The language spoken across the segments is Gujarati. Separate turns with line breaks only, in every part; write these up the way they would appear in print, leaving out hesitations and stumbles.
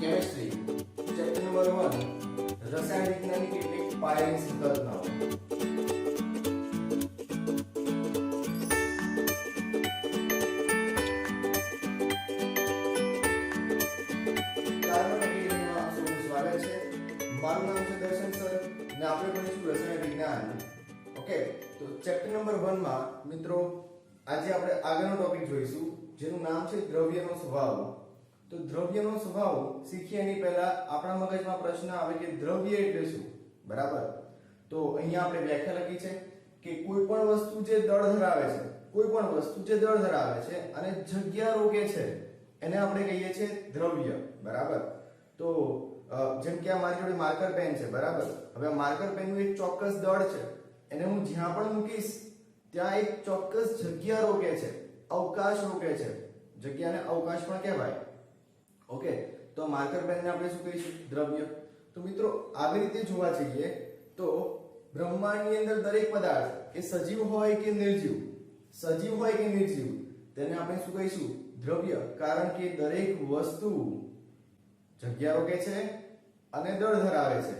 કેમિસ્ટ્રી ચેપ્ટર નંબર 1 રસાયણ વિજ્ઞાનની કેટલીક પાયાની સંકલ્પનાઓ. સ્વાગત છે. મારું નામ છે દર્શન સર અને આપણે ભણીશું રસાયણ વિજ્ઞાન. ઓકે, તો ચેપ્ટર નંબર 1 માં મિત્રો આજે આપણે આગળનો ટોપિક જોઈશું જેનું નામ છે દ્રવ્યનો સ્વભાવ. તો દ્રવ્યનો સ્વભાવ શીખીએ એની પહેલા આપણા મગજમાં પ્રશ્ન આવે કે દ્રવ્ય એટલે શું, બરાબર? તો અહીંયા આપણે વ્યાખ્યા લખી છે કે કોઈ પણ વસ્તુ જે દળ ધરાવે છે, કોઈ પણ વસ્તુ જે દળ ધરાવે છે અને જગ્યા રોકે છે એને આપણે કહીએ છીએ દ્રવ્ય, બરાબર? તો જેમ કે આ મારી જોડે માર્કર પેન છે, બરાબર? હવે આ માર્કર પેનનું એક ચોક્કસ દળ છે, એને હું જ્યાં પણ મૂકીશ ત્યાં એક ચોક્કસ જગ્યા રોકે છે, અવકાશ રોકે છે. જગ્યાને અવકાશ પણ કહેવાય. ઓકે, તો માર્કર પેનને આપણે શું કહીશું? દ્રવ્ય. તો મિત્રો આવી રીતે જોવા જઈએ તો બ્રહ્માંડની અંદર દરેક પદાર્થ એ સજીવ હોય કે નિર્જીવ, સજીવ હોય કે નિર્જીવ, તેને આપણે શું કહીશું? દ્રવ્ય. કારણ કે દરેક વસ્તુ જગ્યા રોકે છે અને દળ ધરાવે છે,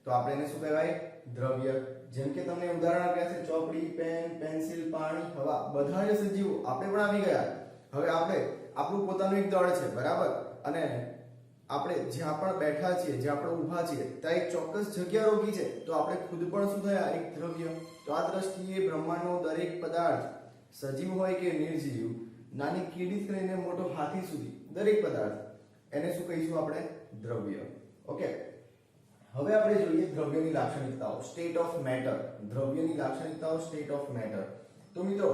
તો આપણે એને શું કહેવાય? દ્રવ્ય. જેમ કે તમને ઉદાહરણ આપ્યા છે ચોપડી, પેન, પેન્સિલ, પાણી, હવા, બધા જ સજીવો. આપણે પણ આવી ગયા. હવે આપણે આપણું પોતાનું એક દળ છે, બરાબર? અને આપણે જ્યાં પણ બેઠા છીએ, જ્યાં આપણે ઊભા છીએ ત્યાં એક ચોક્કસ જગ્યા રોકી છે, તો આપણે ખુદ પણ શું થયા? એક દ્રવ્ય. તો આ દ્રષ્ટિએ બ્રહ્માંડનો દરેક પદાર્થ સજીવ હોય કે નિર્જીવ, નાની કીડીથી લઈને મોટો હાથી સુધી દરેક પદાર્થ એને શું કહીશું આપણે? દ્રવ્ય. ઓકે, હવે આપણે જોઈએ દ્રવ્યની લાક્ષણિકતાઓ, સ્ટેટ ઓફ મેટર. દ્રવ્યની લાક્ષણિકતાઓ, સ્ટેટ ઓફ મેટર. તો મિત્રો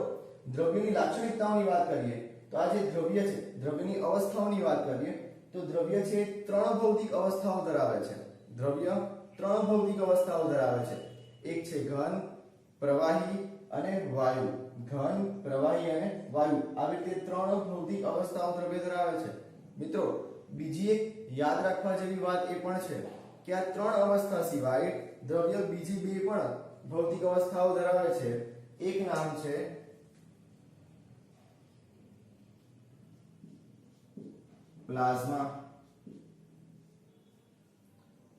દ્રવ્યની લાક્ષણિકતાઓની વાત કરીએ તો આ જે દ્રવ્ય છે, દ્રવ્યની અવસ્થાઓની વાત કરીએ તો દ્રવ્ય છે ત્રણ ભૌતિક અવસ્થાઓ ધરાવે છે. દ્રવ્ય ત્રણ ભૌતિક અવસ્થાઓ ધરાવે છે. એક છે ઘન, પ્રવાહી અને વાયુ. ઘન, પ્રવાહી અને વાયુ, આવી રીતે ત્રણ ભૌતિક અવસ્થાઓ દ્રવ્ય ધરાવે છે. મિત્રો બીજી એક યાદ રાખવા જેવી વાત એ પણ છે કે આ ત્રણ અવસ્થા સિવાય દ્રવ્ય બીજી બે પણ ભૌતિક અવસ્થાઓ ધરાવે છે. એક નામ છે પ્લાઝમા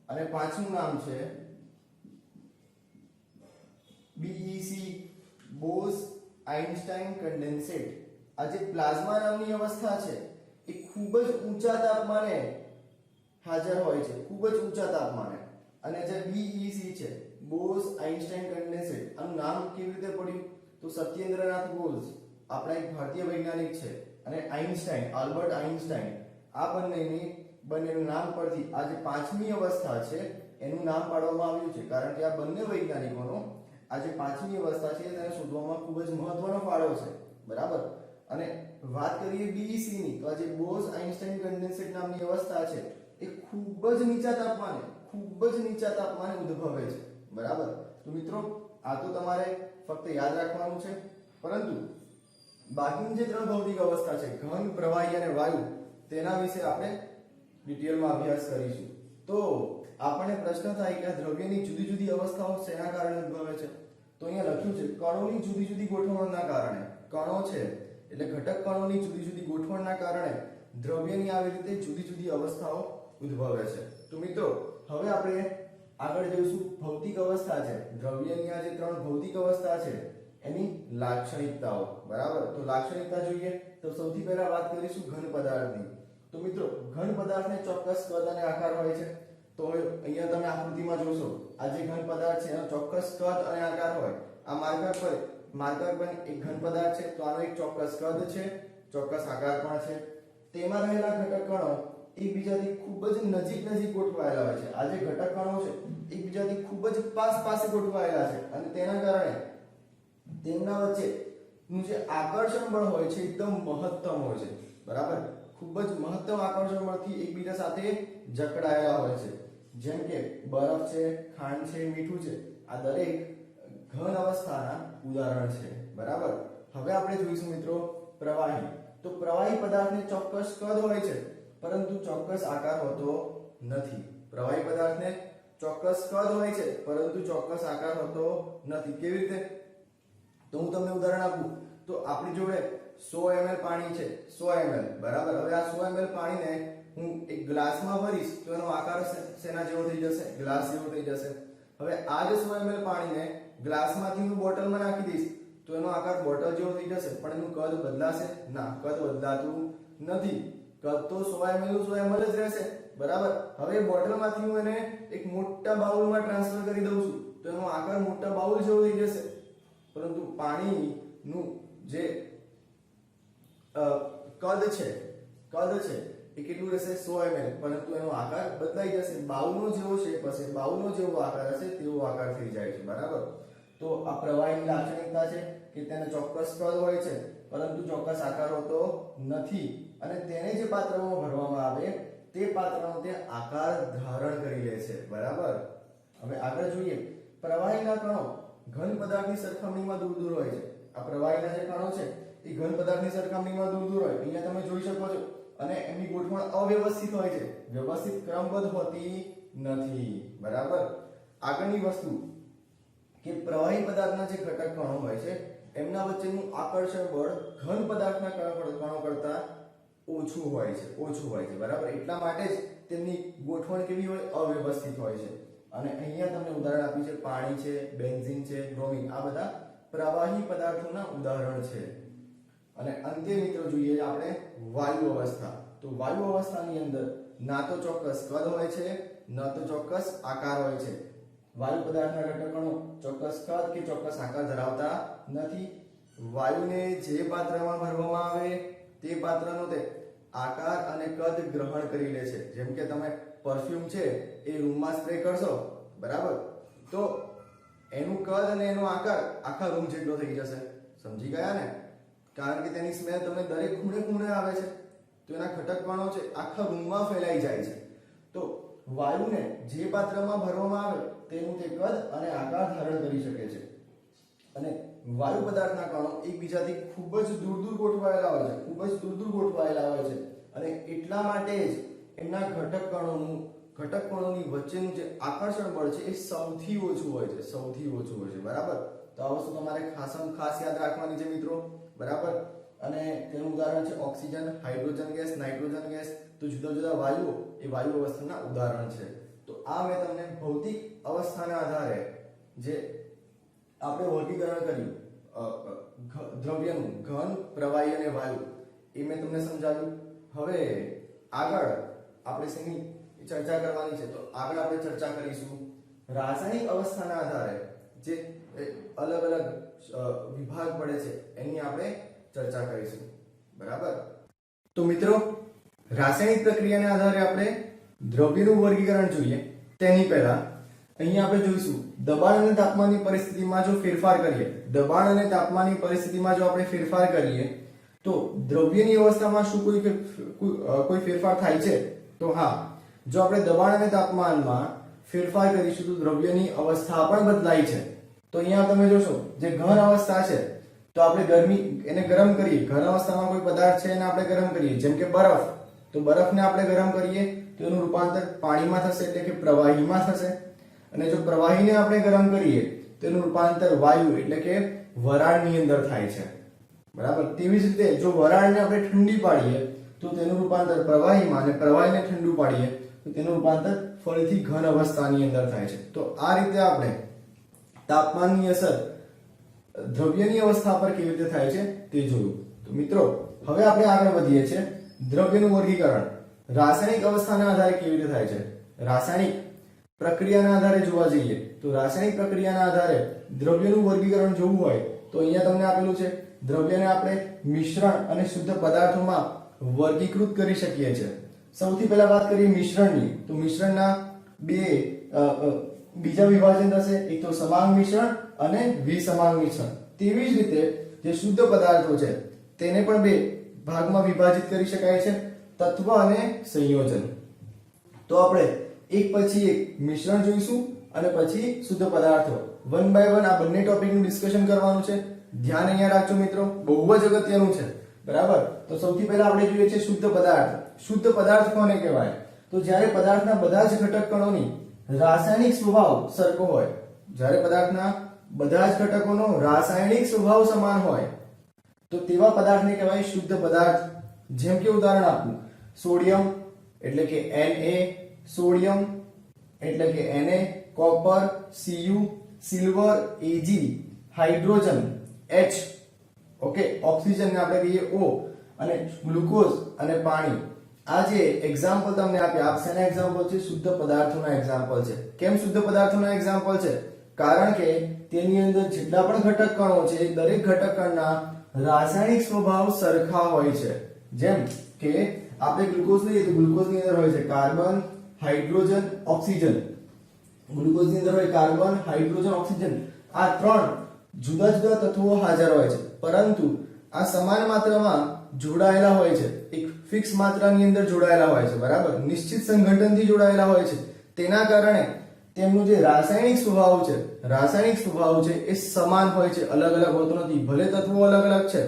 અને પાંચમું નામ છે BEC, બોઝ આઇન્સ્ટાઇન કન્ડેન્સેટ. આ જે પ્લાઝમા નામની અવસ્થા છે એ ખૂબ જ ઊંચા તાપમાને હાજર હોય છે, ખૂબ જ ઊંચા તાપમાને. અને જે BEC છે, બોઝ આઇન્સ્ટાઇન કન્ડેન્સેટ, આનું નામ કેવી રીતે પડ્યું? તો સત્યેન્દ્રનાથ બોઝ આપણા એક ભારતીય વૈજ્ઞાનિક છે અને આઇન્સ્ટાઇન, આલ્બર્ટ આઇન્સ્ટાઇન, આ બંનેનું નામ પરથી આ જે પાંચમી અવસ્થા છે એનું નામ પાડવામાં આવ્યું છે. કારણ કે આ બંને વૈજ્ઞાનિકોનો આ જે પાંચમી અવસ્થા છે તેને શોધવામાં ખૂબ જ મહત્વનો ફાળો છે, બરાબર? અને વાત કરીએ BEC ની, તો આ જે બોઝ આઇન્સ્ટાઇન કન્ડેન્સેટ નામની અવસ્થા છે એ ખૂબ જ નીચા તાપમાને ઉદ્ભવે છે, બરાબર? તો મિત્રો આ તો તમારે ફક્ત યાદ રાખવાનું છે, પરંતુ બાકીની જે ત્રણ ભૌતિક અવસ્થા છે, ઘન, પ્રવાહી અને વાયુ, તેના વિશે આપણે ડિટેલમાં અભ્યાસ કરીશું. તો આપણને પ્રશ્ન થાય કે આ દ્રવ્યની જુદી જુદી અવસ્થાઓ શેના કારણે ઉદ્ભવે છે? તો અહીંયા લખ્યું છે કણોની જુદી જુદી ગોઠવણના કારણે. કણો છે એટલે ઘટક કણોની જુદી જુદી ગોઠવણના કારણે દ્રવ્યની આવી રીતે જુદી જુદી અવસ્થાઓ ઉદ્ભવે છે. તો મિત્રો હવે આપણે આગળ જોઈશું ભૌતિક અવસ્થા છે. દ્રવ્યની આ જે ત્રણ ભૌતિક અવસ્થા છે એની લાક્ષણિકતાઓ, બરાબર? તો લાક્ષણિકતા જોઈએ તો સૌથી પહેલા વાત કરીશું ઘન પદાર્થની. તો મિત્રો ઘન પદાર્થને ચોક્કસ કદ અને આકાર હોય છે. તો અહીંયા તમે આકૃતિમાં જોશો આ જે ઘન પદાર્થ છે એનો ચોક્કસ કદ અને આકાર હોય. આ માર્કર પર એક ઘન પદાર્થ છે, તો આનો એક ચોક્કસ કદ છે, ચોક્કસ આકાર પણ છે. તેમાં રહેલા ઘટક કણો એકબીજાથી ખૂબ જ નજીક ગોઠવાયેલા હોય છે. આ જે ઘટક કણો છે એકબીજાથી ખૂબ જ પાસે ગોઠવાયેલા છે અને તેના કારણે તેમના વચ્ચે નું જે આકર્ષણ બળ હોય છે એકદમ મહત્તમ હોય છે, બરાબર? ખૂબ જ મહત્તમ આકર્ષણ બળથી એકબીજા સાથે જકડાયેલા હોય છે. જેમ કે બરફ છે, ખાંડ છે, મીઠું છે, આ દરેક ઘન અવસ્થાના ઉદાહરણ છે, બરાબર? હવે આપણે જોઈશું મિત્રો પ્રવાહી. તો પ્રવાહી પદાર્થને ચોક્કસ કદ હોય છે પરંતુ ચોક્કસ આકાર હોતો નથી. પ્રવાહી પદાર્થને ચોક્કસ કદ હોય છે પરંતુ ચોક્કસ આકાર હોતો નથી. કેવી રીતે? તો હું તમને ઉદાહરણ આપું તો આપણી જોડે 100 ml પાણી છે, 100 ml, બરાબર? હવે આ 100 ml પાણીને હું એક ગ્લાસમાં ભરીશ તો એનો આકાર શેના જેવો થઈ જશે? ગ્લાસ જેવો થઈ જશે. હવે આ જ 100 ml પાણીને ગ્લાસમાંથી હું બોટલમાં નાખી દઈશ તો એનો આકાર બોટલ જેવો થઈ જશે, પણ એનું કદ બદલાશે? ના, કદ બદલાતું નથી. કદ તો 100 ml નું 100 ml જ રહેશે, બરાબર. હવે બોટલમાંથી હું એને એક મોટા બાઉલમાં ટ્રાન્સફર કરી દઉં છું તો એનો આકાર મોટા બાઉલ જેવો થઈ જશે, પરંતુ પાણીનું જે કદ છે એ કેટલું રહેશે? 100 ml, પરંતુ એનો આકાર બદલાઈ જશે. બાઉલનો જેવો શેપ હશે, બાઉલનો જેવો આકાર હશે તેવો આકાર થઈ જાય છે, બરાબર. તો આ પ્રવાહીની લાક્ષણિકતા છે કે તેને ચોક્કસ કદ હોય છે પરંતુ ચોક્કસ આકાર હોતો નથી, અને તેને જે પાત્રમાં ભરવામાં આવે તે પાત્રનો તે આકાર ધારણ કરી લે છે, બરાબર. હવે આગળ જોઈએ. પ્રવાહીના કણો ઘન પદાર્થની સરખામણીમાં દૂર હોય છે. આ પ્રવાહીના જે કણો છે એ ઘન પદાર્થની સરખામણીમાં દૂર હોય. અહીંયા તમે જોઈ શકો છો, અને એમની ગોઠવણ અવ્યવસ્થિત હોય છે, વ્યવસ્થિત ક્રમબદ્ધ હોતી નથી, બરાબર. આગળની વસ્તુ કે પ્રવાહી પદાર્થના જે ઘટક કણો હોય છે એમના વચ્ચેનું આકર્ષણ બળ ઘન પદાર્થના કણો કરતા ઓછું હોય છે, બરાબર. એટલા માટે જ તેમની ગોઠવણ કેવી હોય? અવ્યવસ્થિત હોય છે. અને અહીંયા તમને ઉદાહરણ આપ્યું છે, પાણી છે, બેન્ઝીન છે, બ્રોમિન, આ બધા પ્રવાહી પદાર્થોના ઉદાહરણ છે. અને અંતે મિત્રો જોઈએ આપણે વાયુ અવસ્થા. તો વાયુ અવસ્થાની અંદર ના તો ચોક્કસ કદ હોય છે, ન તો ચોક્કસ આકાર હોય છે. વાયુ પદાર્થના ઘટકણો ચોક્કસ કદ કે ચોક્કસ આકાર ધરાવતા નથી. વાયુને જે પાત્રમાં ભરવામાં આવે તે પાત્રનો તે આકાર અને કદ ગ્રહણ કરી લે છે. જેમ કે તમે પરફ્યુમ છે એ રૂમમાં સ્પ્રે કરશો, બરાબર, તો એનું કદ અને એનો આકાર આખા રૂમ જેટલો થઈ જશે. સમજી ગયા ને? કારણ કે તેની સ્મેલ તમને દરેક ખૂણે આવે છે, તો એના ઘટક કણો છે આખા રૂમમાં ફેલાઈ જાય છે. તો વાયુને જે પાત્રમાં ભરવામાં આવે તેનું તે કદ અને આકાર ધારણ કરી શકે છે. અને વાયુ પદાર્થના કણો એકબીજાથી ખૂબ જ દૂર ગોઠવાયેલા હોય છે, અને એટલા માટે જ એમના ઘટક કણોની વચ્ચેનું જે આકર્ષણ બળ છે એ સૌથી ઓછું હોય છે, બરાબર. તો આ વસ્તુ તમારે ખાસ યાદ રાખવાની છે મિત્રો, બરાબર. અને તેનું ઉદાહરણ છે oxygen, hydrogen gas, nitrogen gas. તો જુદા જુદા વાયુઓ એ વાયુ અવસ્થાના ઉદાહરણ છે. તો આ મેં તમને ભૌતિક અવસ્થાના આધારે જે આપણે વર્ગીકરણ કર્યું દ્રવ્યનું, ઘન, પ્રવાહી અને વાયુ, એ મેં તમને સમજાવ્યું. હવે આગળ આપણે શેની ચર્ચા કરવાની છે? તો આગળ આપણે ચર્ચા કરીશું રાસાયણિક અવસ્થાના આધારે જે અલગ અલગ વિભાગ પડે છે એની આપણે ચર્ચા કરીશું, બરાબર. તો મિત્રો, રાસાયણિક પ્રક્રિયાના આધારે આપણે દ્રવ્યનું વર્ગીકરણ જોઈએ તેની પહેલા અહીંયા આપણે જોઈશું દબાણ અને તાપમાનની પરિસ્થિતિમાં જો આપણે ફેરફાર કરીએ તો દ્રવ્યની અવસ્થામાં શું કોઈ ફેરફાર થાય છે? તો હા, જો આપણે દબાણ અને તાપમાનમાં ફેરફાર કરીશું તો દ્રવ્યની અવસ્થા પણ બદલાય છે. તો અહીંયા તમે જોશો જે ઘન અવસ્થા છે તો આપણે એને ગરમ કરીએ. ઘન અવસ્થામાં કોઈ પદાર્થ છે એને આપણે ગરમ કરીએ, જેમ કે બરફ. તો બરફને આપણે ગરમ કરીએ તો એનું રૂપાંતર પાણીમાં થશે, એટલે કે પ્રવાહીમાં થશે. અને જો પ્રવાહીને આપણે ગરમ કરીએ તો એનું રૂપાંતર વાયુ એટલે કે વરાળની અંદર થાય છે, બરાબર. તેવી જ રીતે જો વરાળને આપણે ઠંડી પાડીએ તો તેનું રૂપાંતર પ્રવાહીમાં, અને પ્રવાહીને ઠંડુ પાડીએ તો તેનું રૂપાંતર ફરીથી ઘન અવસ્થાની અંદર થાય છે. તો આ રીતે આપણે તાપમાનની અસર દ્રવ્યની અવસ્થા પર કેવી રીતે થાય છે તે જોયું. તો મિત્રો, હવે આપણે આગળ વધીએ છીએ. દ્રવ્યનું વર્ગીકરણ રાસાયણિક અવસ્થાના આધારે કેવી રીતે થાય છે? રાસાયણિક પ્રક્રિયાના આધારે જોવા જઈએ તો રાસાયણિક પ્રક્રિયાના આધારે દ્રવ્યનું વર્ગીકરણ જોવું હોય તો અહીંયા તમને આપેલું છે. દ્રવ્યને આપણે મિશ્રણ અને શુદ્ધ પદાર્થોમાં વર્ગીકૃત કરી શકીએ છીએ. સૌથી પહેલા વાત કરીએ મિશ્રણની. તો મિશ્રણના બીજા વિભાજન થશે, એક તો સમાંગ મિશ્રણ અને વિસમાંગ મિશ્રણ. તેવી જ રીતે જે શુદ્ધ પદાર્થો છે તેને પણ બે ભાગમાં વિભાજિત કરી શકાય છે, તત્વ અને સંયોજન. તો આપણે એક પછી એક મિશ્રણ જોઈશું અને પછી શુદ્ધ પદાર્થો. વન બાય વન આ બંને ટોપિકનું ડિસ્કશન કરવાનું છે. ધ્યાન અહીંયા રાખજો મિત્રો, બહુ જ અગત્યનું છે, બરાબર. તો સૌથી પહેલા આપણે જોઈએ છે શુદ્ધ પદાર્થ. શુદ્ધ પદાર્થ કોને કહેવાય? તો જ્યારે પદાર્થના બધા જ ઘટક કણોની રાસાયણિક સ્વભાવ સરખો હોય, જ્યારે પદાર્થના બધા જ ઘટકોનો રાસાયણિક સ્વભાવ સમાન હોય તો તેવા પદાર્થને કહેવાય શુદ્ધ પદાર્થ. જેમ કે ઉદાહરણ આપું, સોડિયમ એટલે કે Na સોડિયમ એટલે કે Na, copper Cu, silver Ag, hydrogen H, okay, oxygen ને આપણે કહીએ O, અને ગ્લુકોઝ અને પાણી. આ જે એક્ઝામ્પલ તમને આપ્યા, આ શેના એક્ઝામ્પલ છે? શુદ્ધ પદાર્થોના એક્ઝામ્પલ છે. કેમ શુદ્ધ પદાર્થોના એક્ઝામ્પલ છે? કારણ કે તેની અંદર જેટલા પણ ઘટક કણો છે દરેક ઘટક કણના રાસાયણિક સ્વભાવ સરખા હોય છે. જેમ કે આપણે ગ્લુકોઝ લઈએ તો ગ્લુકોઝની અંદર હોય છે કાર્બન, હાઇડ્રોજન, ઓક્સિજન. ગ્લુકોઝની અંદર હોય કાર્બન, હાઇડ્રોજન, ઓક્સિજન. આ ત્રણ જુદા જુદા તત્વો હાજર હોય છે, પરંતુ આ સમાન માત્રામાં જોડાયેલા હોય છે. એક ફિક્સ માત્રાની અંદર જોડાયેલા હોય છે, બરાબર, નિશ્ચિત સંગઠનથી જોડાયેલા હોય છે. તેના કારણે તેમનું જે રાસાયણિક સ્વભાવ છે એ સમાન હોય છે, અલગ અલગ હોતો નથી. ભલે તત્વો અલગ અલગ છે,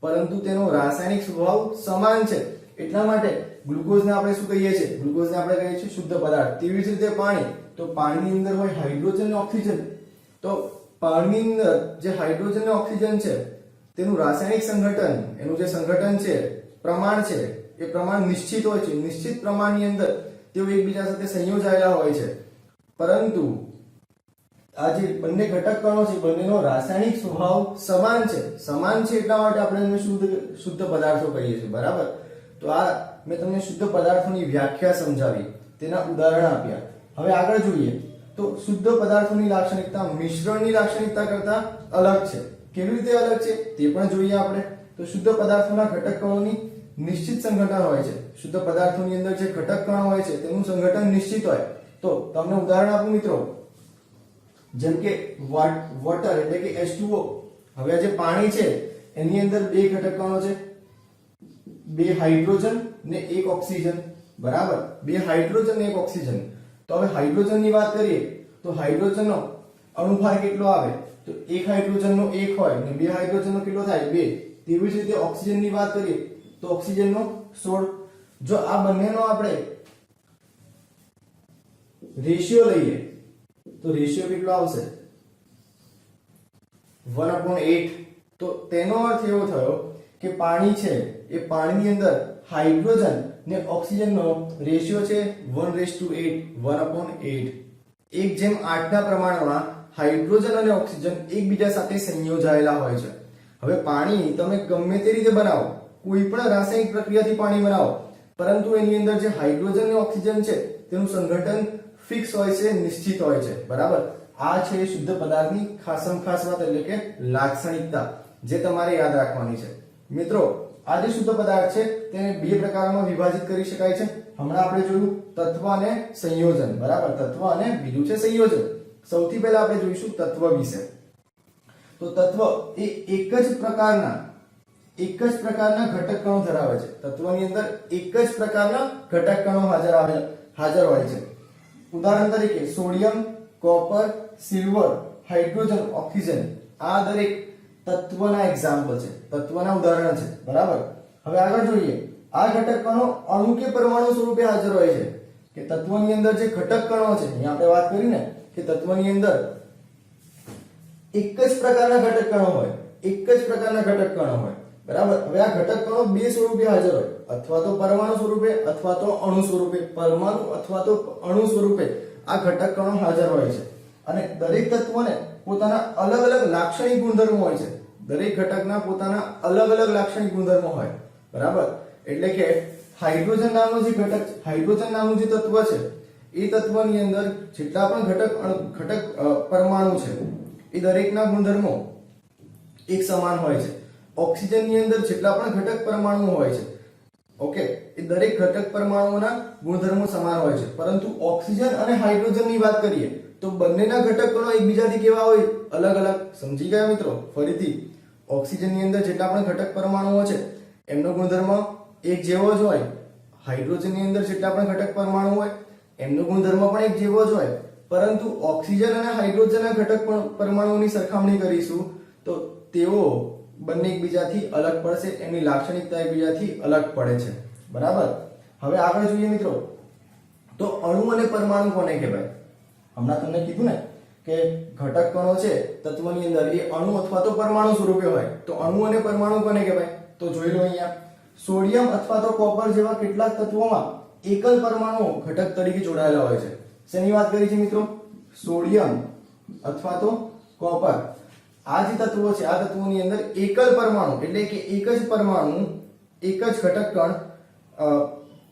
પરંતુ તેનો રાસાયણિક સ્વભાવ સમાન છે. એટલા માટે ગ્લુકોઝને આપણે શું કહીએ છીએ? ગ્લુકોઝને આપણે કહીએ છીએ શુદ્ધ પદાર્થ. તેવી જ રીતે પાણી, તો પાણીની અંદર હોય હાઇડ્રોજન અને ઓક્સિજન. તો પાણીની અંદર જે હાઇડ્રોજન અને ઓક્સિજન છે તેનું રાસાયણિક સંગઠન, એનું જે સંગઠન છે, પ્રમાણ છે, એ પ્રમાણ નિશ્ચિત હોય છે. નિશ્ચિત પ્રમાણની અંદર તેઓ એકબીજા સાથે સંયોજાયેલા હોય છે. પરંતુ આ જે બંને ઘટક કણો છે બંનેનો રાસાયણિક સ્વભાવ સમાન છે. એટલા માટે આપણે એને શુદ્ધ પદાર્થો કહીએ છીએ, બરાબર. તો આ મેં તમને શુદ્ધ પદાર્થોની વ્યાખ્યા સમજાવી, તેના ઉદાહરણ આપ્યા. હવે આગળ જોઈએ તો શુદ્ધ પદાર્થોની લાક્ષણિકતા મિશ્રણની લાક્ષણિકતા કરતા અલગ છે. કેવી રીતે અલગ છે તે પણ જોઈએ આપણે. તો શુદ્ધ પદાર્થોના ઘટક કણોની નિશ્ચિત સંગઠન હોય છે. શુદ્ધ પદાર્થોની અંદર જે ઘટક કણો હોય છે તેનું સંગઠન નિશ્ચિત હોય. તો તમને ઉદાહરણ આપું મિત્રો, જેમ કે વોટર એટલે કે H2O. હવે જે પાણી છે એની અંદર બે ઘટક કણો છે, બે હાઇડ્રોજન ને એક ઓક્સિજન, બરાબર. બે હાઇડ્રોજન ને એક ઓક્સિજન. તો હવે હાઇડ્રોજનની વાત કરીએ તો હાઇડ્રોજનનો અણુભાર કેટલો આવે? તો એક હાઇડ્રોજનનો 1 હોય ને બે હાઇડ્રોજનનો કેટલો થાય? 2. તેવી જ રીતે ઓક્સિજનની વાત કરીએ તો ઓક્સિજનનો 16. જો આ બંનેનો આપણે રેશિયો લઈએ તો રેશિયો કેટલો આવશે? 1/8. તો તેનો અર્થ એવો થયો કે પાણી છે એ પાણીની અંદર હાઇડ્રોજન ને ઓક્સિજનનો રેશિયો છે 1:8, 1/8. 1:8 ના પ્રમાણમાં હાઇડ્રોજન અને ઓક્સિજન એકબીજા સાથે સંયોજાયેલા હોય છે. હવે પાણી તમે ગમે તે રીતે બનાવો, કોઈ પણ રાસાયણિક પ્રક્રિયાથી પાણી બનાવો, પરંતુ એની અંદર જે હાઇડ્રોજન અને ઓક્સિજન છે તેનું સંગઠન ફિક્સ હોય છે, નિશ્ચિત હોય છે, બરાબર. આ છે શુદ્ધ પદાર્થની ખાસમ ખાસ વાત એટલે કે લાક્ષણિકતા, જે તમારે યાદ રાખવાની છે. મિત્રો, આ જે શુદ્ધ પદાર્થ છે તેને બે પ્રકારમાં વિભાજિત કરી શકાય છે. હમણાં આપણે જોયું તત્વ અને સંયોજન, બરાબર. તત્વ અને બીજું છે સંયોજન. સૌથી પહેલા આપણે જોઈશું તત્વ વિશે. તો તત્વ એ એક જ પ્રકારના ઘટક કણો ધરાવે છે. તત્વની અંદર એક જ પ્રકારના ઘટક કણો હાજર હોય છે. ઉદાહરણ તરીકે sodium, copper, silver, hydrogen, oxygen. આ દરેક તત્વના એક્ઝામ્પલ છે, તત્વના ઉદાહરણ છે, બરાબર. હવે આગળ જોઈએ. આ ઘટક કણો અણુ કે પરમાણુ સ્વરૂપે હાજર હોય છે. કે તત્વની અંદર જે ઘટક કણો છે, અહીંયા આપણે વાત કરીને કે તત્વની અંદર એક જ પ્રકારના ઘટક કણો હોય, બરાબર. હવે આ ઘટક કણો બે સ્વરૂપે હાજર હોય, અથવા તો પરમાણુ સ્વરૂપે અથવા તો અણુ સ્વરૂપે. પરમાણુ અથવા તો અણુ સ્વરૂપે આ ઘટક કણો હાજર હોય છે. અને દરેક તત્વને પોતાના અલગ અલગ લાક્ષણિક ગુણધર્મો હોય છે. દરેક ઘટકના પોતાના અલગ અલગ લાક્ષણિક ગુણધર્મો હોય, બરાબર. એટલે કે હાઇડ્રોજન નામનું જે તત્વ છે એ તત્વની અંદર જેટલા પણ ઘટક પરમાણુ છે એ દરેકના ગુણધર્મો એક સમાન હોય છે. ઓક્સિજનની અંદર જેટલા પણ ઘટક પરમાણુ હોય છે, ઓકે, એ દરેક ઘટક પરમાણુઓના ગુણધર્મો સમાન હોય છે. પરંતુ ઓક્સિજન અને હાઇડ્રોજનની વાત કરીએ તો બંનેના ઘટક કણો એકબીજાથી કેવા હોય? અલગ અલગ. સમજી ગયા મિત્રો? ફરીથી, ઓક્સિજનની અંદર જેટલા પણ ઘટક પરમાણુઓ છે એમનો ગુણધર્મ એક જેવો જ હોય. હાઇડ્રોજનની અંદર જેટલા પણ ઘટક પરમાણુ હોય એમનો ગુણધર્મ પણ એક જેવો જ હોય. પરંતુ ઓક્સિજન અને હાઇડ્રોજનના ઘટક પરમાણુઓની સરખામણી કરીશું તો તેઓ બંને એકબીજાથી અલગ પડશે, એની લાક્ષણિકતા એકબીજાથી અલગ પડે છે, બરાબર. હવે આગળ જોઈએ મિત્રો, તો અણુ અને પરમાણુ કોને કહેવાય? હમણાં તમને કીધું ને કે ઘટક કણો છે તત્વની અંદર એ અણુ અથવા તો પરમાણુ સ્વરૂપે હોય. તો અણુ અને પરમાણુ કોને કહેવાય? તો જોઈ લો અહીંયા, સોડિયમ અથવા તો કોપર જેવા કેટલાક તત્વોમાં એકલ પરમાણુઓ ઘટક તરીકે જોડાયેલા હોય છે. શેની વાત કરી છે મિત્રો? સોડિયમ અથવા તો કોપર. આ જે તત્વો છે, આ તત્વોની અંદર એકલ પરમાણુ એટલે કે એક જ પરમાણુ, એક જ ઘટક કણ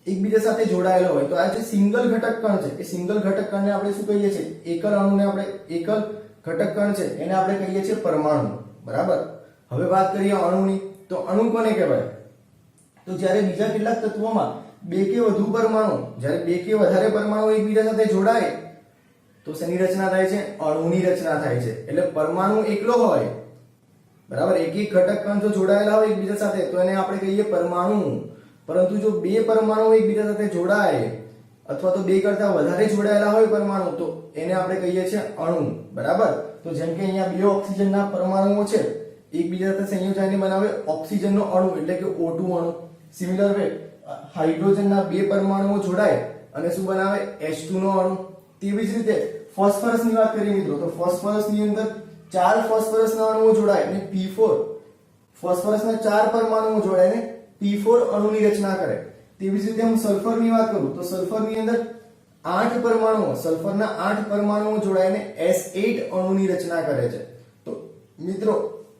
એકબીજા સાથે જોડાયેલો હોય. તો આ જે સિંગલ ઘટક કણ છે, એ સિંગલ ઘટક કણને આપણે શું કહીએ છીએ? એકલ અણુને આપણે, એકલ ઘટક કણ છે એને આપણે કહીએ છીએ પરમાણુ. બરાબર. હવે વાત કરીએ અણુની. તો અણુ કોને કહેવાય? તો જ્યારે બીજા કેટલાક તત્વોમાં બે કે વધુ પરમાણુ, જ્યારે બે કે વધારે પરમાણુ એકબીજા સાથે જોડાય તો શેની રચના થાય છે? અણુની રચના થાય છે. એટલે પરમાણુ એકલો હોય, બરાબર, એક એક ઘટક કણ જો જોડાયેલા હોય એકબીજા સાથે તો એને આપણે કહીએ પરમાણુ. પરંતુ જો બે પરમાણુ એકબીજા સાથે જોડાય અથવા તો બે કરતા વધારે જોડાયેલા હોય પરમાણુ તો એને આપણે કહીએ છીએ અણુ. બરાબર. તો જેમ કે અહીંયા બે ઓક્સિજનના પરમાણુઓ છે, એકબીજા સાથે સંયોજાઈને બનાવે ઓક્સિજનનો અણુ એટલે કે O2 અણુ. સિમિલર વે હાઇડ્રોજનના બે પરમાણુઓ જોડાય અને શું બનાવે? H2 નો અણુ. તેવી જ રીતે ફોસ્ફરસની વાત કરીએ મિત્રો, તો ફોસ્ફરસની અંદર 4 ફોસ્ફરસના અણુઓ જોડાય અને P4, ફોસ્ફરસના 4 પરમાણુઓ જોડાઈને P4 અણુની રચના કરે. તેવી જ રીતે હું સલ્ફરની વાત કરું તો સલ્ફરની અંદર 8 પરમાણુઓ, સલ્ફરના 8 પરમાણુઓ જોડાઈને S8 અણુની રચના કરે છે. તો મિત્રો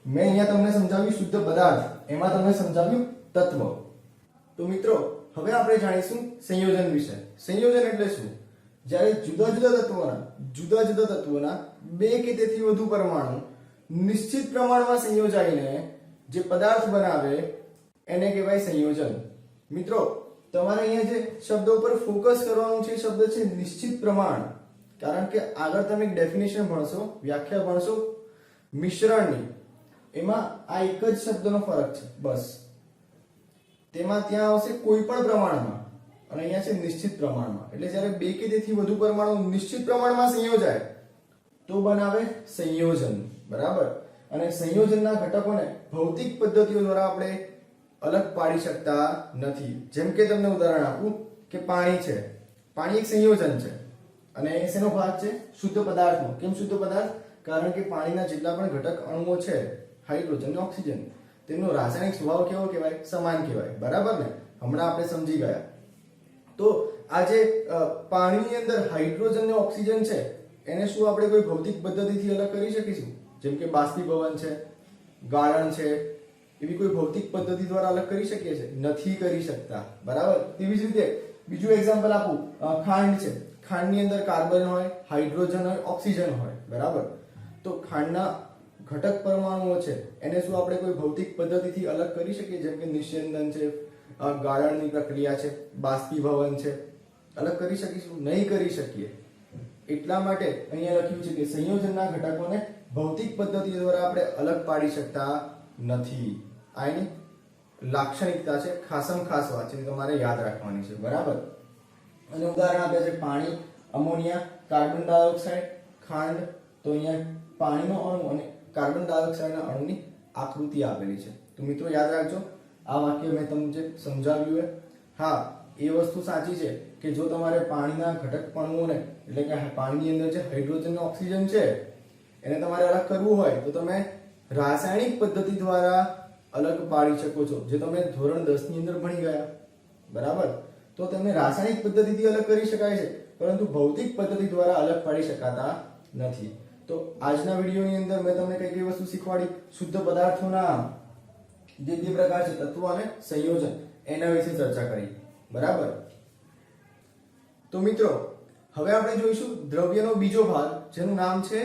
મેં અહીંયા તમને સમજાવ્યું શુદ્ધ પદાર્થ, એમાં તમને સમજાવ્યું તત્વ. તો મિત્રો હવે આપણે જાણીશું સંયોજન વિશે. સંયોજન એટલે શું? જ્યારે જુદા જુદા તત્વોના બે કે તેથી વધુ પરમાણુ નિશ્ચિત પ્રમાણમાં સંયોજાઈને જે પદાર્થ બનાવે એને કહેવાય સંયોજન. મિત્રો તમારે અહીંયા જે શબ્દ ઉપર ફોકસ કરવાનું છે, શબ્દ છે નિશ્ચિત પ્રમાણ. કારણ કે આગળ તમે એક ડેફિનેશન ભણશો, વ્યાખ્યા ભણશો મિશ્રણની, એમાં આ એક જ શબ્દનો ફરક છે બસ. તેમાં ત્યાં આવશે કોઈ પણ પ્રમાણમાં અને અહીંયા છે નિશ્ચિત પ્રમાણમાં. એટલે જ્યારે બે કે તેથી વધુ પરમાણુ નિશ્ચિત પ્રમાણમાં સંયોજાય તો બનાવે સંયોજન. બરાબર. અને સંયોજનના ઘટકોને ભૌતિક પદ્ધતિઓ દ્વારા આપણે અલગ પાડી શકતા નથી. જેમ કે તમને ઉદાહરણ આપું કે પાણી છે. પાણી એક સંયોજન છે અને શેનો ભાગ છે? શુદ્ધ પદાર્થનો. કેમ શુદ્ધ પદાર્થ? કારણ કે પાણીના જેટલા પણ ઘટક અણુઓ છે, હાઇડ્રોજન અને ઓક્સિજન, તેમનો રાસાયણિક સ્વભાવ કેવો કહેવાય? સમાન કહેવાય. બરાબર ને? હમણાં આપણે સમજી ગયા. તો આ જે પાણીની અંદર હાઇડ્રોજન અને ઓક્સિજન છે એને શું આપણે કોઈ ભૌતિક પદ્ધતિથી અલગ કરી શકીશું? જેમ કે બાષ્પીભવન છે, ગાળણ છે, એવી કોઈ ભૌતિક પદ્ધતિ દ્વારા અલગ કરી શકીએ છીએ? નથી કરી શકતા. બરાબર. તેવી જ રીતે બીજું એક્ઝામ્પલ આપું, ખાંડ છે. ખાંડની અંદર કાર્બન હોય, હાઇડ્રોજન હોય, ઓક્સિજન હોય. બરાબર. તો ખાંડના ઘટક પરમાણુઓ છે એને શું આપણે કોઈ ભૌતિક પદ્ધતિથી અલગ કરી શકીએ? જેમ કે નિસ્યંદન છે, ગાળણની પ્રક્રિયા છે, બાષ્પીભવન છે, અલગ કરી શકીશું? નહીં કરી શકીએ. એટલા માટે અહીંયા લખ્યું છે કે સંયોજનના ઘટકોને ભૌતિક પદ્ધતિ દ્વારા આપણે અલગ પાડી શકતા નથી. આ એની લાક્ષણિકતા છે, ખાસમ ખાસ વાત છે, તમારે યાદ રાખવાની છે. બરાબર. અને ઉદાહરણ આપ્યા છે પાણી, અમોનિયા, કાર્બન ડાયોક્સાઇડ, ખાંડ. તો અહીંયા પાણીનો અણુ અને કાર્બન ડાયોક્સાઇડના અણુની આકૃતિ આપેલી છે. તો મિત્રો યાદ રાખજો, આ વાક્ય મેં તમને સમજાવ્યું. હા, એ વસ્તુ સાચી છે કે જો તમારે પાણીના ઘટક અણુઓને એટલે કે પાણીની અંદર જે હાઇડ્રોજન અને ઓક્સિજન છે એને તમારે અલગ કરવું હોય તો તમે રાસાયણિક પદ્ધતિ દ્વારા અલગ પાડી શકો છો, જે તમે ધોરણ 10 ની અંદર ભણી ગયા. બરાબર. તો તમને રાસાયણિક પદ્ધતિથી અલગ કરી શકાય છે, પરંતુ ભૌતિક પદ્ધતિ દ્વારા અલગ પાડી શકાતા નથી. તો આજના વિડીયોની અંદર મેં તમને કઈ કઈ વસ્તુ શીખવાડી? શુદ્ધ પદાર્થોના જે પ્રકાર છે, તત્વો અને સંયોજન, એના વિશે ચર્ચા કરી. બરાબર. તો મિત્રો હવે આપણે જોઈશું દ્રવ્યનો બીજો ભાગ, જેનું નામ છે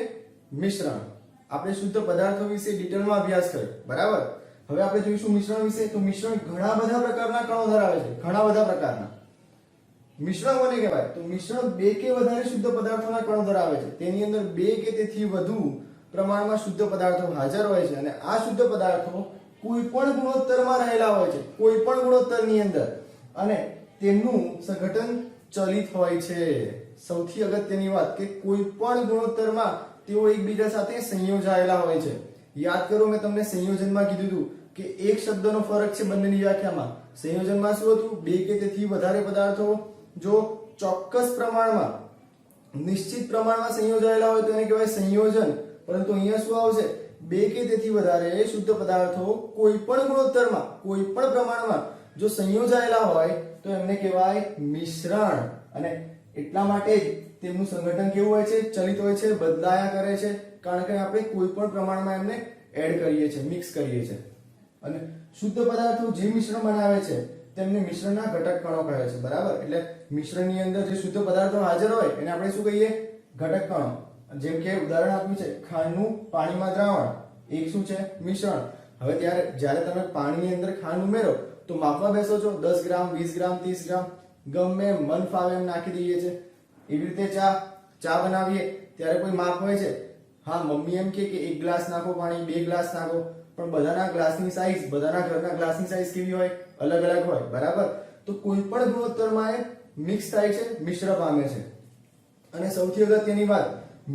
મિશ્રણ. આપણે શુદ્ધ પદાર્થો વિશે ડિટેલમાં અભ્યાસ કર્યો. બરાબર. હવે આપણે જોઈશું મિશ્રણ વિશે. તો મિશ્રણ ઘણા બધા પ્રકારના કણો ધરાવે છે, ઘણા બધા પ્રકારના. મિશ્રણ કોને કહેવાય? તો મિશ્રણ બે કે વધારે શુદ્ધ પદાર્થોના કણો ધરાવે છે. તેની અંદર બે કે તેથી વધુ પ્રમાણમાં શુદ્ધ પદાર્થો હાજર હોય છે અને આ શુદ્ધ પદાર્થો કોઈ પણ ગુણોત્તરમાં રહેલા હોય છે, કોઈ પણ ગુણોત્તરની અંદર, અને તેમનું સંઘટન ચલિત હોય છે. સૌથી અગત્યની વાત કે કોઈ પણ ગુણોત્તરમાં તેઓ એકબીજા સાથે સંયોજાયેલા હોય છે. યાદ કરો, મેં તમને સંયોજનમાં કીધું હતું કે એક શબ્દનો ફરક છે બંનેની વ્યાખ્યામાં. સંયોજનમાં શું હતું? બે કે તેથી વધારે પદાર્થો જો ચોક્કસ પ્રમાણમાં, નિશ્ચિત પ્રમાણમાં સંયોજાયેલા હોય તો એને કહેવાય સંયોજન. પરંતુ અહીંયા શું આવશે? બે કે તેથી વધારે શુદ્ધ પદાર્થો કોઈ પણ ગુણોત્તરમાં, કોઈ પણ પ્રમાણમાં જો સંયોજાયેલા હોય તો એમને કહેવાય મિશ્રણ. અને એટલા માટે જ તેમનું સંગઠન કેવું હોય છે? ચલિત હોય છે, બદલાયા કરે છે, કારણ કે આપણે કોઈ પણ પ્રમાણમાં એમને એડ કરીએ છીએ, મિક્સ કરીએ છીએ. અને શુદ્ધ પદાર્થો જે મિશ્રણ બનાવે છે તેમને મિશ્રણના ઘટક કણો કહે છે. બરાબર? એટલે મિશ્રણની અંદર જે શુદ્ધ પદાર્થો હાજર હોય એને આપણે શું કહીએ? ઘટક કણો. જેમ કે ઉદાહરણ આપ્યું છે ખાંડનું પાણીમાં દ્રાવણ, એક શું છે? મિશ્રણ. હવે જ્યારે તમે પાણીની અંદર ખાંડ ઉમેરો તો માપવા બેસો છો 10 ગ્રામ, 20 ગ્રામ, 30 ગ્રામ, ગમે મન ફાવે એમ નાખી દઈએ છે. એવી રીતે ચા બનાવીએ ત્યારે કોઈ માપ હોય છે? હા, મમ્મી એમ કે 1 ગ્લાસ નાખો પાણી, 2 ગ્લાસ નાખો, પણ બધાના ગ્લાસની સાઈઝ, બધાના ઘરના ગ્લાસની સાઈઝ કેવી હોય? અલગ અલગ હોય. બરાબર? તો કોઈ પણ ગુણોત્તરમાં એ મિક્સ થાય છે, મિશ્ર પામે છે. અને સૌથી અગત્યની વાત,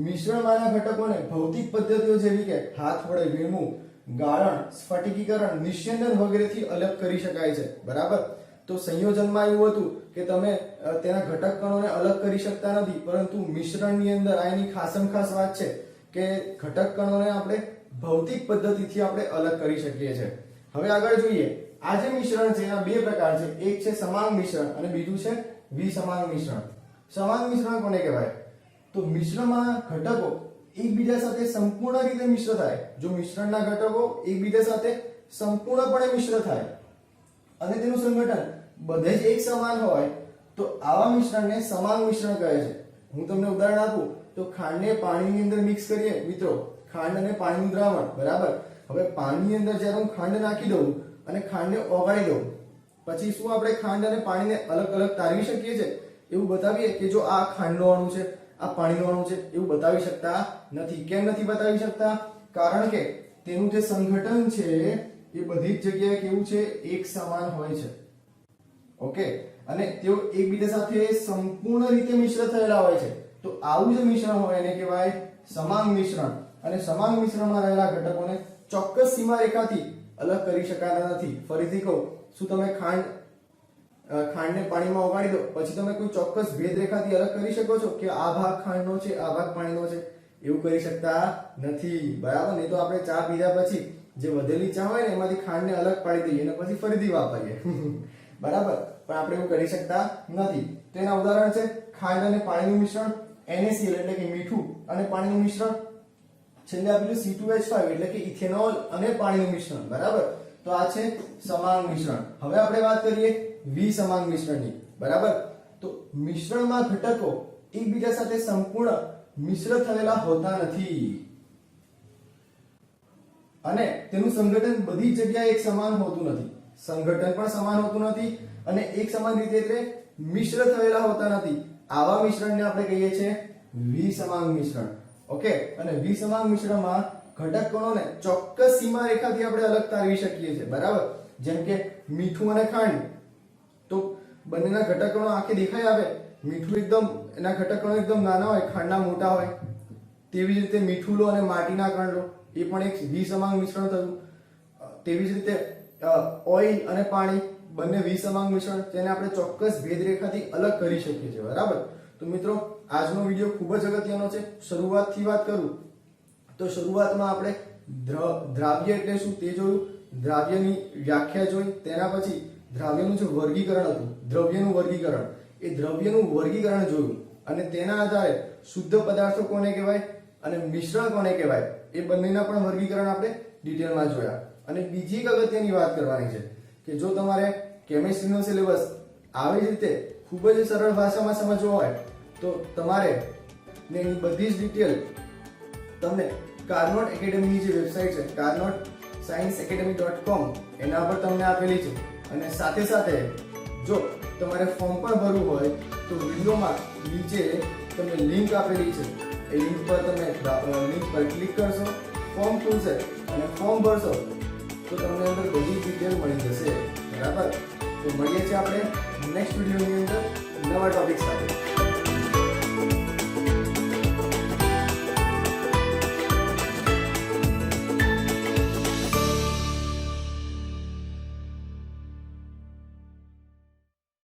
મિશ્રણમાંના ઘટકોને ભૌતિક પદ્ધતિઓ જેવી કે હાથ વડે વીણવું, ગાળણ, સ્ફટિકીકરણ, નિસ્યંદન વગેરેથી અલગ કરી શકાય છે. બરાબર? તો સંયોજનમાં એવું હતું કે તમે તેના ઘટક કણોને અલગ કરી શકતા નથી, પરંતુ મિશ્રણની અંદર આની ખાસમ ખાસ વાત છે કે ઘટક કણોને આપણે ભૌતિક પદ્ધતિથી આપણે અલગ કરી શકીએ છીએ. હવે આગળ જોઈએ. આ જે મિશ્રણ છે એના બે પ્રકાર છે. એક છે સમાંગ મિશ્રણ અને બીજું છે વિસમાંગ મિશ્રણ. સમાંગ મિશ્રણ કોને કહેવાય? તો મિશ્રણમાં ઘટકો એકબીજા સાથે સંપૂર્ણ રીતે મિશ્ર થાય. જો મિશ્રણના ઘટકો એકબીજા સાથે સંપૂર્ણપણે મિશ્ર થાય અને તેનું સંગઠન બધે જ એક સમાન હોય તો આવા મિશ્રણને સમાંગ મિશ્રણ કહે છે. હું તમને ઉદાહરણ આપું તો ખાંડને પાણીની અંદર મિક્સ કરીએ મિત્રો, ખાંડ અને પાણીનું દ્રાવણ. બરાબર? હવે પાણીની અંદર જ્યારે હું ખાંડ નાખી દઉં અને ખાંડને ઓગાળી દઉં, પછી શું આપણે ખાંડ અને પાણીને અલગ અલગ તારવી શકીએ છીએ? એવું બતાવીએ કે જો આ ખાંડનો અણુ છે, આ પાણીનો અણુ છે, એવું બતાવી શકતા નથી. કેમ નથી બતાવી શકતા? કારણ કે તેનું જે સંગઠન છે એ બધી જ જગ્યાએ કેવું છે? એક સમાન હોય છે. ઓકે? અને તેઓ એકબીજા સાથે સંપૂર્ણ રીતે મિશ્ર થયેલા હોય છે. તો આવું જે મિશ્રણ હોય એને કહેવાય સમાંગ મિશ્રણ. અને સમાંગ મિશ્રણમાં રહેલા ઘટકોને ચોક્કસ સીમારેખાથી અલગ કરી શકાતા નથી. ફરીથી કહું, શું તમે ખાંડને પાણીમાં ઓગાળી દો પછી તમે કોઈ ચોક્કસ ભેદરેખાથી અલગ કરી શકો છો કે આ ભાગ ખાંડનો છે, આ ભાગ પાણીનો છે? એવું કરી શકતા નથી. બરાબર? નહીં તો આપણે ચા પીધા પછી જે વધેલી ચા હોય ને એમાંથી ખાંડને અલગ પાડી દઈએ અને પછી ફરીથી વાપરીએ. બરાબર? પણ આપણે એવું કરી શકતા નથી. તેના ઉદાહરણ છે ખાંડ અને પાણીનું મિશ્રણ, NaCl એટલે કે મીઠું અને પાણીનું મિશ્રણ. છેલ્લે આપેલું C2H5 એટલે કે ઇથેનોલ અને પાણીનું મિશ્રણ. બરાબર? તો આ છે સમાંગ મિશ્રણ. હવે આપણે વાત કરીએ વિસમાંગ મિશ્રણની. બરાબર? તો મિશ્રણમાં ઘટકો એકબીજા સાથે સંપૂર્ણ મિશ્ર થયેલા હોતા નથી અને તેનું સંગઠન બધી જગ્યાએ એક સમાન હોતું નથી. સંગઠન પણ સમાન હોતું નથી અને એક સમાન રીતે એટલે મિશ્ર થયેલા હોતા નથી. આવા મિશ્રણને આપણે કહીએ છીએ વિસમાંગ મિશ્રણ. ઓકે? અને વિસમાંગ મિશ્રણમાં ઘટક કણોને ચોક્કસ સીમારેખાથી આપણે અલગ તારવી શકીએ છીએ. બરાબર? જેમ કે મીઠું અને ખાંડ, તો બંનેના ઘટક કણો આંખે દેખાઈ આવે. મીઠું એકદમ એના ઘટક કણો એકદમ નાના હોય, ખાંડના મોટા હોય. તેવી જ રીતે મીઠું લો અને માટીના કણ લો, એ પણ એક વિસમાંગ મિશ્રણ થયું. તેવી જ રીતે ઓઇલ અને પાણી બંને વિસમાંગ મિશ્રણ, જેને આપણે ચોક્કસ ભેદરેખાથી અલગ કરી શકીએ છીએ. બરાબર? તો મિત્રો આજનો વિડિયો ખૂબ જ અગત્યનો છે. શરૂઆતથી વાત કરું તો શરૂઆતમાં આપણે દ્રાવ્ય એટલે શું તે જોયું, દ્રાવ્યની વ્યાખ્યા જોઈ, તેના પછી દ્રાવ્યનું જે વર્ગીકરણ હતું, દ્રવ્યનું વર્ગીકરણ, એ દ્રવ્યનું વર્ગીકરણ જોયું અને તેના આધારે શુદ્ધ પદાર્થો કોને કહેવાય અને મિશ્રણ કોને કહેવાય એ બંનેના પણ વર્ગીકરણ આપણે ડિટેલમાં જોયા. અને બીજી એક અગત્યની વાત કરવાની છે કે જો તમારે કેમિસ્ટ્રીનો સિલેબસ આવી જ રીતે ખૂબ જ સરળ ભાષામાં સમજવો હોય તો તમારે એની બધી જ ડિટેલ તમને કાર્નોટ એકેડેમીની જે વેબસાઇટ છે carnotscienceacademy.com એના પર તમને આપેલી છે. અને સાથે સાથે જો તમારે ફોર્મ પણ ભરવું હોય તો વિડીયોમાં નીચે તમને લિંક આપેલી છે. એ લિંક પર તમે લિંક પર ક્લિક કરશો, ફોર્મ ખુલશે અને ફોર્મ ભરશો તો તમને અંદર બધી ડિટેલ મળી જશે. બરાબર? તો મળીએ છીએ આપણે નેક્સ્ટ વિડીયોની અંદર નવા ટોપિક સાથે.